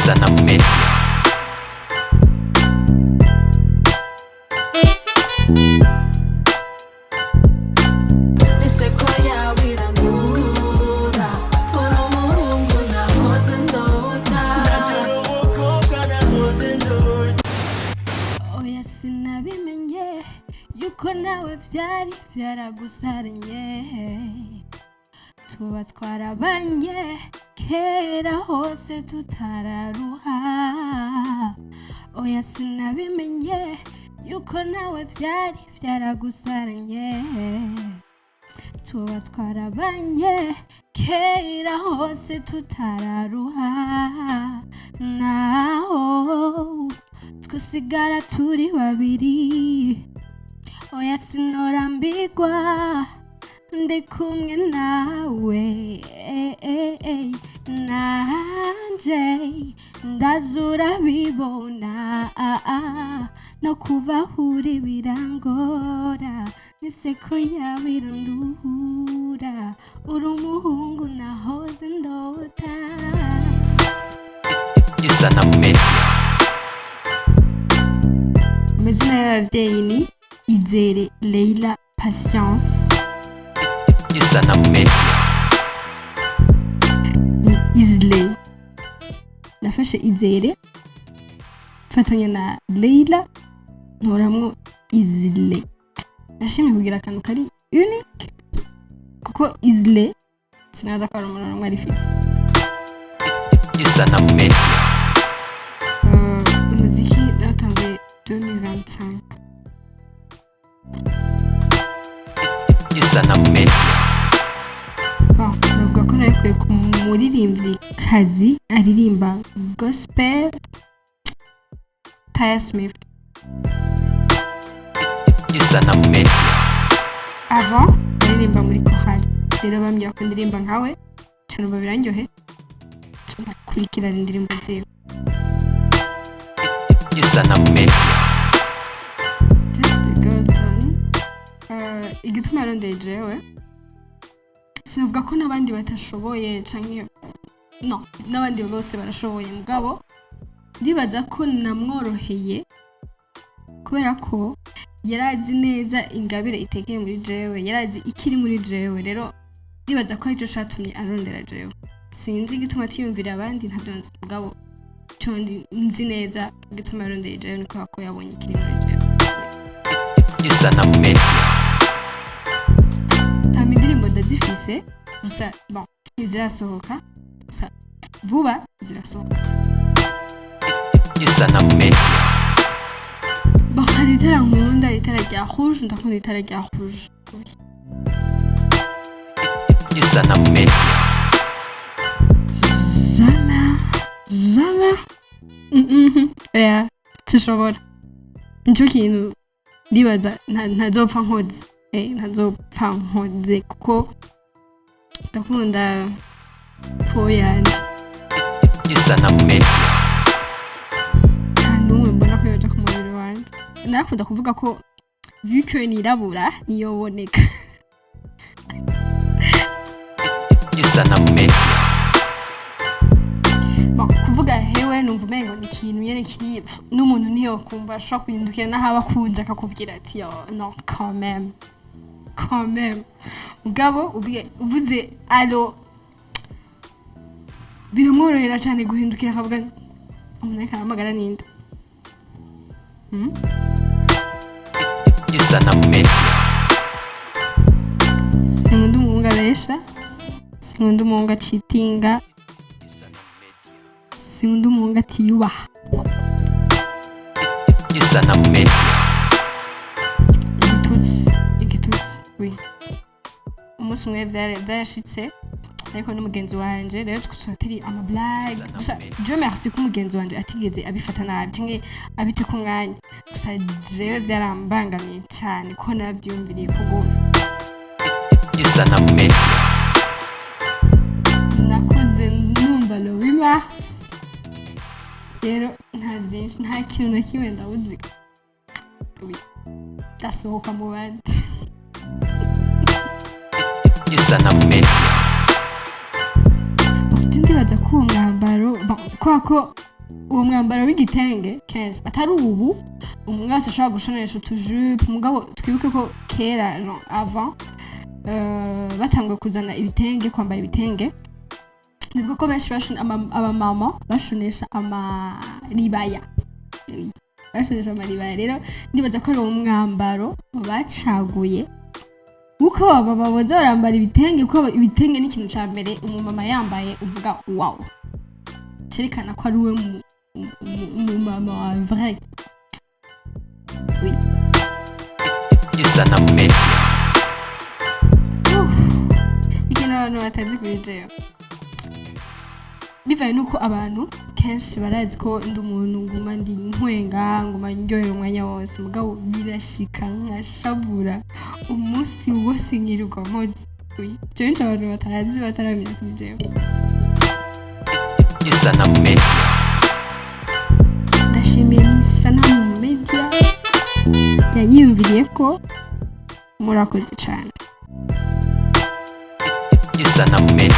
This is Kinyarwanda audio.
Isanamu Media. Sinabimenye yuko nawe byari byaragusaranye tuba twarabanye kera hose tutararuha. Oya sinabimenye yuko nawe byari byaragusaranye tuba twarabanye kera hose tutararuha. Naho twasigara turi babiri, oya sinorambirwa ndi kumwe nawe. Nanje ndazura bibona no kuva huri birangora, niseko yabirandura uri umuhungu nahoze ndota. Isanamu Media. Amazina y'ababyeyi ni Izile, Leila, Patience. Isanamu Media. Ni Izile. Nafashe Izile fatanya na Leila ntoramwo Izile. Nashimye kugira akantu kari unique kuko Izile sinaza ko ari umuntu n'umwe arifise. Isanamu Media. Umuziki yatanguye 2025. Isanamu Media. Navuga ko nakuye ku muririmbyi kazi aririmba gospel Taya Smith. Isanamu Media. Avant aririmba muri chorale, rero bambwira ko ndirimba nkawe cyane babirangyohe kurikira indirimbo ziwe. Isanamu Media. Just go down. Igituma yarondeye jewe sinavuga ko n'abandi batashoboye canke no, n'abandi bose barashoboye, mugabo ndibaza ko namworoheye kubera ko yarazi neza ingabire itekeye muri jewe, yarazi ikiri muri jewe, rero ndibaza ko aricyo catumye arondera jewe. Sinzi igituma atiyumvira abandi ntabyo nzi, mugabo cyo nzi neza igituma yarondeye jewe niko ko yabonye ikiri muri jewe. Isanamu Media. Indirimbo ndazifise gusa bon izirasohoka gusa vuba zirasohoka. Isanamu Media. Bon hari itara nkunda, itara rya rouge, ndakunda itara rya rouge. Isanamu Media. Jamais yeah tishobora nicyo kintu ndibaza ntazopfa nkoze ntazopfa nkoze kuko ndakunda po yanje. Isanamu Media. Numwe mbona ko yaje ku mubiri wanje, nakunda kuvuga ko vu que nirabura niyoboneka. Isanamu Media. Kuvuga hewe numva umengo ni ikintu nyene kiri n'umuntu niyo kumva ashobora kuhindukira n'ahaba kunze akakubwira ati yo non quand même mugabo uvuze allo biramworohera cyane guhindukira akavuga umuntu akahamagara ninde. Isanamu Media. Sinkunda umuhungu abesha, sinkunda umuhungu acitinga, sinkunda umuhungu atiyubaha. Isanamu Media. Igitutsi oui. Umunsi umwe byarashitse ariko n'umugenzi wanje, rero twatiri ama blague gusa je merci ko umugenzi wanje atigeze abifata nabi cyangwa abite ku mwanya, gusa jewe byarambangamiye cyane ko nabyumviriye ko gose. Isanamu Media. Nakunze numva lo 8 mars, rero nta byinshi, nta kintu na kimwe ndabuzi dasohoka mu bandi. Isanamu Media. Ndibaza ko umwambaro kwa ko uwo mwambaro w'igitenge kenshi atari ubu umuntu wese ashobora gushonesha utujupe mugabo twibuke ko kera avant batanguye kuzana ibitenge kwambara ibitenge nibwo ko benshi abamama bashonesha amaribaya rero ndibaza ko ari umwambaro bacaguye uko abamama boza barambara ibitenge kuko ibitenge ni ikintu ca mbere umumama yambaye uvuga wow cerekana ko ari we umumama wa vrai. Oui. Isanamu Media. Ikintu abantu batazi kuri jewe bivaye nuko abantu kenshi barazi ko ndi umuntu nguma ndi ntwenga nguma ndyohera umwanya wose mugabo birashika nkashabura umunsi wose nkirirwa mpoze. Kenshi abantu batazi bataramenya kuri jewe. Isanamu Media. Ndashimiye Isanamu Media yayiyumviriye ko murakoze cyane. Isanamu Media.